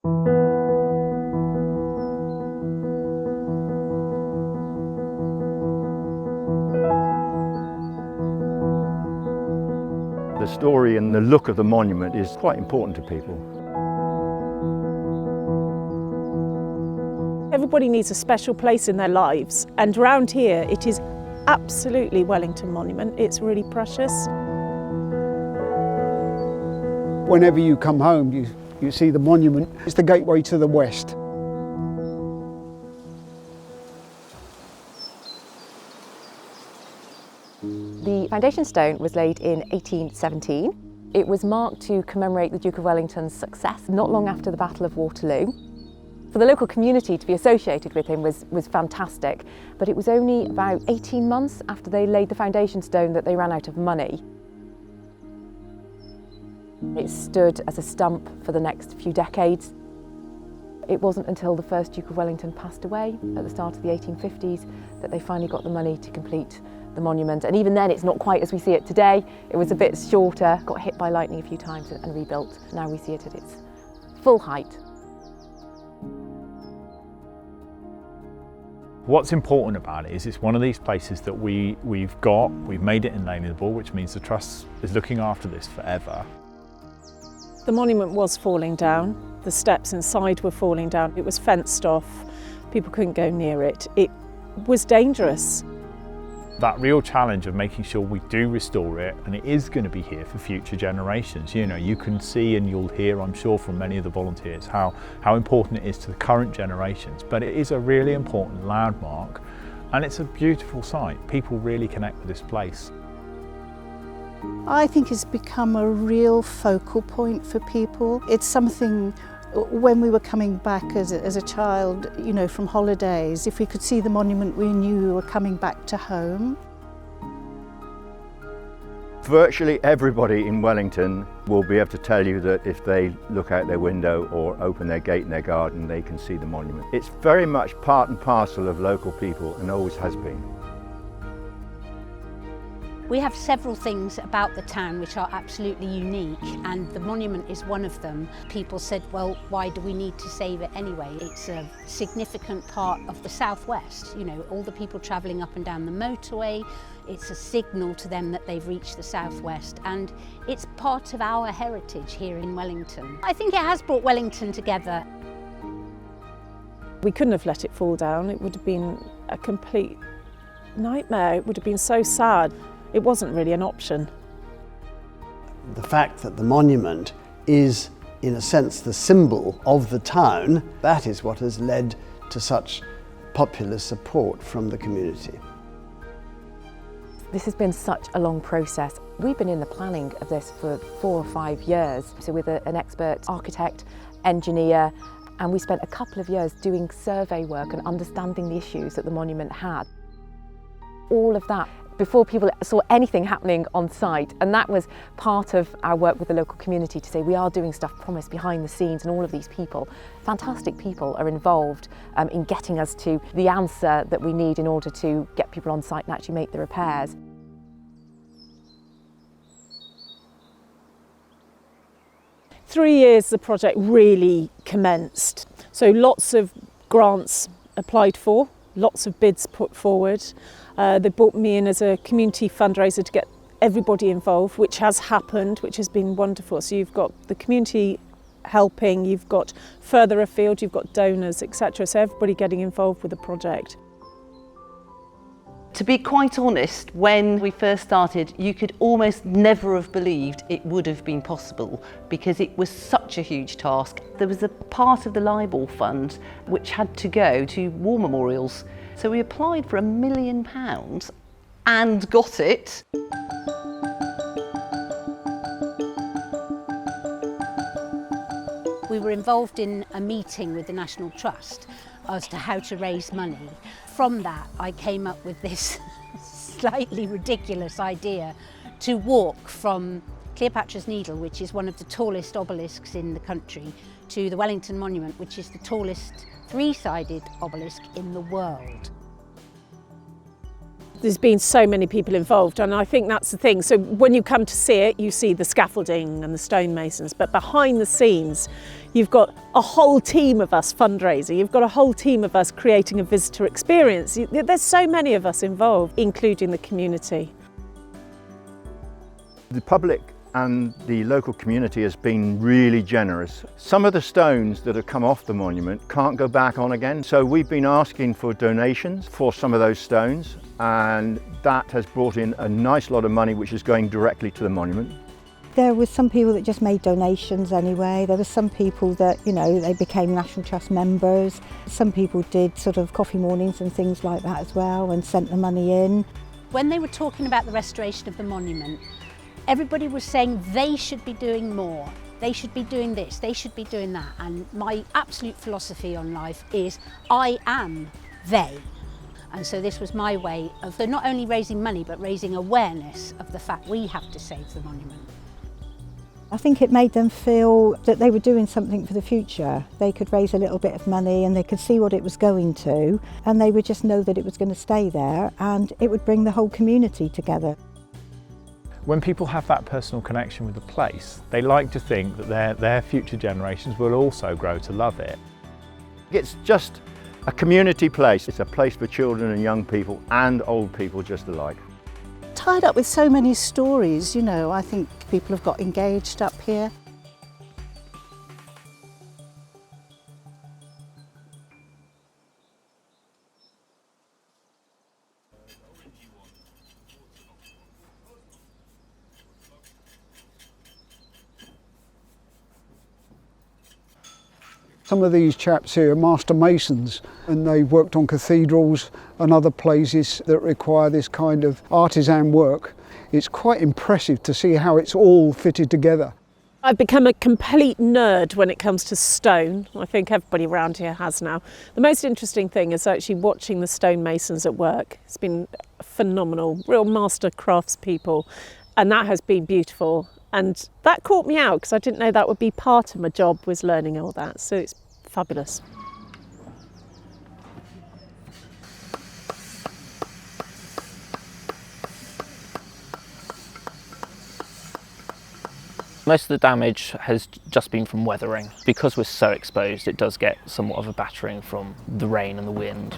The story and the look of the monument is quite important to people. Everybody needs a special place in their lives, and around here it is absolutely Wellington Monument. It's really precious. Whenever you come home, you see the monument. It's the gateway to the west. The foundation stone was laid in 1817. It was marked to commemorate the Duke of Wellington's success not long after the Battle of Waterloo. For the local community to be associated with him was fantastic, but it was only about 18 months after they laid the foundation stone that they ran out of money. It stood as a stump for the next few decades. It wasn't until the first Duke of Wellington passed away at the start of the 1850s that they finally got the money to complete the monument. And even then it's not quite as we see it today. It was a bit shorter, got hit by lightning a few times and rebuilt. Now we see it at its full height. What's important about it is it's one of these places that we've made it inalienable, which means the Trust is looking after this forever. The monument was falling down. The steps inside were falling down. It was fenced off. People couldn't go near it. It was dangerous. That real challenge of making sure we do restore it, and it is going to be here for future generations. You know, you can see and you'll hear, I'm sure, from many of the volunteers how important it is to the current generations. But it is a really important landmark, and it's a beautiful site. People really connect with this place. I think it's become a real focal point for people. It's something, when we were coming back as a child, you know, from holidays, if we could see the monument, we knew we were coming back to home. Virtually everybody in Wellington will be able to tell you that if they look out their window or open their gate in their garden, they can see the monument. It's very much part and parcel of local people and always has been. We have several things about the town which are absolutely unique, and the monument is one of them. People said, well, why do we need to save it anyway? It's a significant part of the southwest. You know, all the people travelling up and down the motorway, it's a signal to them that they've reached the southwest, and it's part of our heritage here in Wellington. I think it has brought Wellington together. We couldn't have let it fall down. It would have been a complete nightmare. It would have been so sad. It wasn't really an option. The fact that the monument is, in a sense, the symbol of the town, that is what has led to such popular support from the community. This has been such a long process. We've been in the planning of this for 4 or 5 years, so with an expert architect, engineer, and we spent a couple of years doing survey work and understanding the issues that the monument had. All of that before people saw anything happening on site, and that was part of our work with the local community to say we are doing stuff, promise, behind the scenes, and all of these people, fantastic people, are involved in getting us to the answer that we need in order to get people on site and actually make the repairs. Three years the project really commenced. So lots of grants applied for, lots of bids put forward. They brought me in as a community fundraiser to get everybody involved, which has happened, which has been wonderful. So you've got the community helping, you've got further afield, you've got donors, etc. So everybody getting involved with the project. To be quite honest, when we first started, you could almost never have believed it would have been possible because it was such a huge task. There was a part of the libel fund which had to go to war memorials. So we applied for £1 million and got it. We were involved in a meeting with the National Trust as to how to raise money. From that, I came up with this slightly ridiculous idea to walk from Cleopatra's Needle, which is one of the tallest obelisks in the country, to the Wellington Monument, which is the tallest three-sided obelisk in the world. There's been so many people involved, and I think that's the thing. So when you come to see it, you see the scaffolding and the stonemasons, but behind the scenes, you've got a whole team of us fundraising. You've got a whole team of us creating a visitor experience. There's so many of us involved, including the community. The public and the local community has been really generous. Some of the stones that have come off the monument can't go back on again, so we've been asking for donations for some of those stones, and that has brought in a nice lot of money which is going directly to the monument. There were some people that just made donations anyway. There were some people that, you know, they became National Trust members. Some people did sort of coffee mornings and things like that as well and sent the money in. When they were talking about the restoration of the monument, everybody was saying they should be doing more. They should be doing this, they should be doing that. And my absolute philosophy on life is I am they. And so this was my way of not only raising money, but raising awareness of the fact we have to save the monument. I think it made them feel that they were doing something for the future. They could raise a little bit of money and they could see what it was going to, and they would just know that it was going to stay there and it would bring the whole community together. When people have that personal connection with the place, they like to think that their future generations will also grow to love it. It's just a community place. It's a place for children and young people and old people just alike. Tied up with so many stories, you know, I think people have got engaged up here. Some of these chaps here are master masons, and they've worked on cathedrals and other places that require this kind of artisan work. It's quite impressive to see how it's all fitted together. I've become a complete nerd when it comes to stone. I think everybody around here has now. The most interesting thing is actually watching the stonemasons at work. It's been phenomenal, real master craftspeople, and that has been beautiful. And that caught me out because I didn't know that would be part of my job, was learning all that. So it's fabulous. Most of the damage has just been from weathering. Because we're so exposed, it does get somewhat of a battering from the rain and the wind.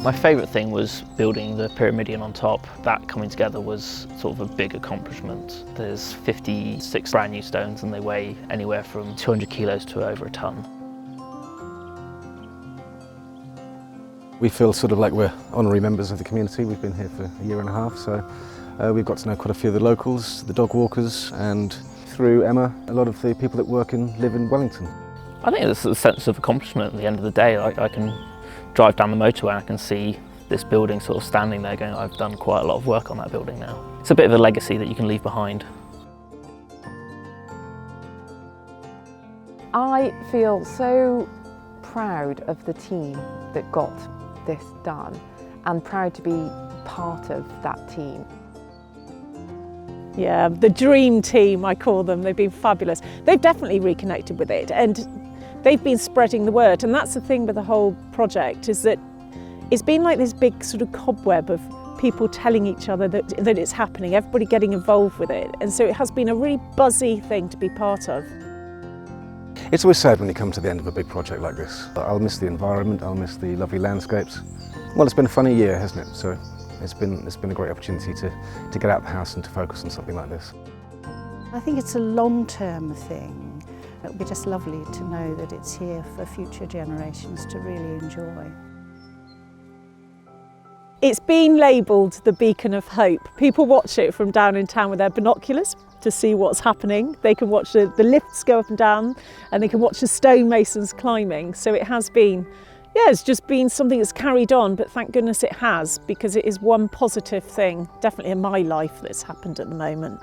My favourite thing was building the pyramidion on top. That coming together was sort of a big accomplishment. There's 56 brand new stones and they weigh anywhere from 200 kilos to over a tonne. We feel sort of like we're honorary members of the community. We've been here for a year and a half, so we've got to know quite a few of the locals, the dog walkers, and through Emma, a lot of the people that work and live in Wellington. I think it's a sense of accomplishment at the end of the day. I can drive down the motorway and I can see this building sort of standing there going, I've done quite a lot of work on that building now. It's a bit of a legacy that you can leave behind. I feel so proud of the team that got this done and proud to be part of that team. Yeah, the dream team, I call them. They've been fabulous. They've definitely reconnected with it and they've been spreading the word. And that's the thing with the whole project, is that it's been like this big sort of cobweb of people telling each other that it's happening, everybody getting involved with it. And so it has been a really buzzy thing to be part of. It's always sad when you come to the end of a big project like this. I'll miss the environment, I'll miss the lovely landscapes. Well, it's been a funny year, hasn't it? So it's been a great opportunity to get out of the house and to focus on something like this. I think it's a long-term thing. It would be just lovely to know that it's here for future generations to really enjoy. It's been labelled the beacon of hope. People watch it from down in town with their binoculars to see what's happening. They can watch the lifts go up and down, and they can watch the stonemasons climbing. So it has been, yeah, it's just been something that's carried on, but thank goodness it has, because it is one positive thing, definitely in my life, that's happened at the moment.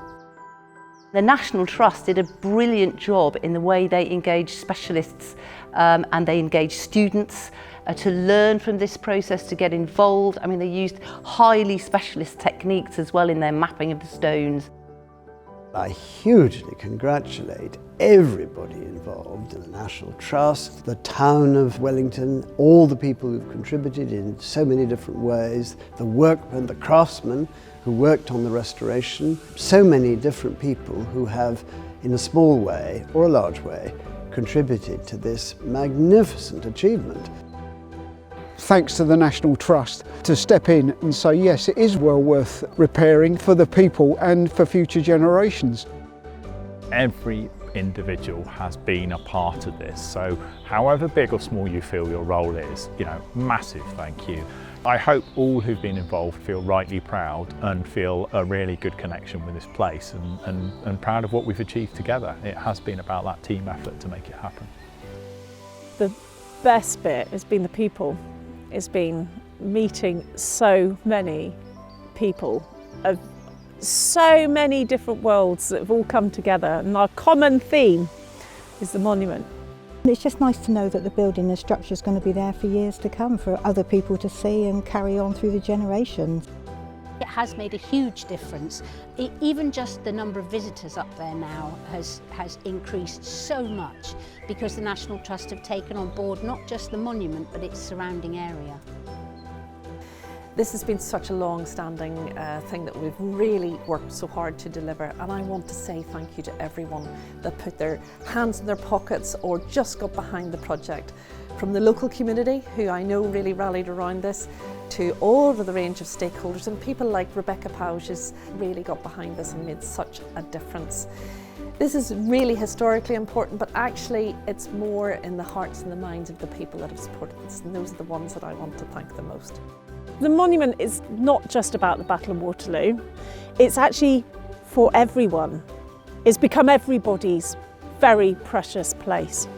The National Trust did a brilliant job in the way they engaged specialists and they engaged students to learn from this process, to get involved. I mean, they used highly specialist techniques as well in their mapping of the stones. I hugely congratulate everybody involved in the National Trust, the town of Wellington, all the people who've contributed in so many different ways, the workmen, the craftsmen who worked on the restoration, so many different people who have, in a small way or a large way, contributed to this magnificent achievement. Thanks to the National Trust to step in and say, yes, it is well worth repairing for the people and for future generations. Every individual has been a part of this, so however big or small you feel your role is, massive thank you. I hope all who've been involved feel rightly proud and feel a really good connection with this place and proud of what we've achieved together. It has been about that team effort to make it happen. The best bit has been the people. It's been meeting so many people of so many different worlds that have all come together, and our common theme is the monument. It's just nice to know that the building and structure is going to be there for years to come for other people to see and carry on through the generations. It has made a huge difference. Even just the number of visitors up there now has increased so much because the National Trust have taken on board not just the monument but its surrounding area. This has been such a long-standing thing that we've really worked so hard to deliver, and I want to say thank you to everyone that put their hands in their pockets or just got behind the project. From the local community, who I know really rallied around this, to all of the range of stakeholders, and people like Rebecca Pausch has really got behind this and made such a difference. This is really historically important, but actually it's more in the hearts and the minds of the people that have supported this, and those are the ones that I want to thank the most. The monument is not just about the Battle of Waterloo, it's actually for everyone. It's become everybody's very precious place.